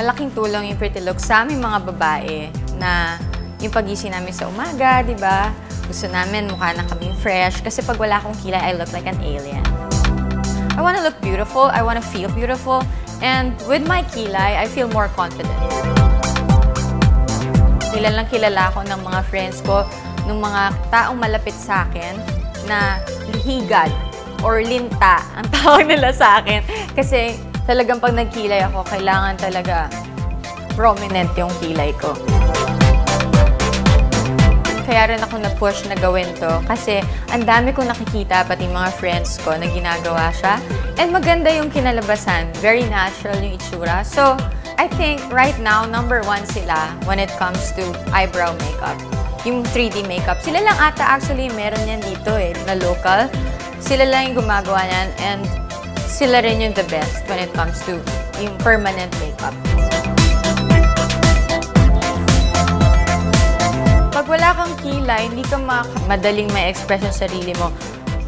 malaking tulong yung Pretty Look sa aming mga babae na yung pagising namin sa umaga, di ba? Gusto namin mukha na kaming fresh kasi pag wala akong kilay, I look like an alien. I want to look beautiful, I want to feel beautiful, and with my kilay, I feel more confident. Kilalang kilala ako ng mga friends ko, ng mga taong malapit sa akin na higad or linta ang tawag nila sa akin. Kasi talagang pag nagkilay ako, kailangan talaga prominent yung kilay ko. Kaya rin ako na-push na gawin to kasi ang dami kong nakikita, pati mga friends ko na ginagawa siya. And maganda yung kinalabasan. Very natural yung itsura. So, I think right now, #1 sila when it comes to eyebrow makeup. Yung 3D makeup. Sila lang ata actually meron yan dito na local. Sila lang yung gumagawa niyan and sila rin yung the best when it comes to yung permanent makeup. Pag wala kang kilay, hindi ka madaling may express yung sarili mo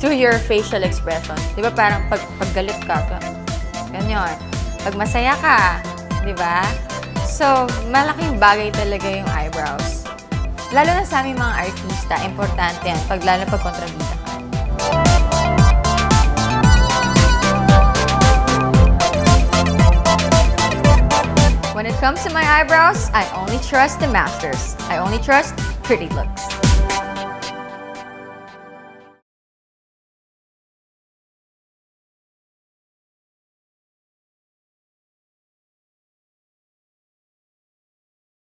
through your facial expression. Di ba parang pag galit ka, ganyan. Pag masaya ka, di ba? So, malaking bagay talaga yung eyebrows. Lalo na sa aming mga artista, importante yan. Lalo pag kontrabida ka. When it comes to my eyebrows, I only trust the masters. I only trust Pretty Looks.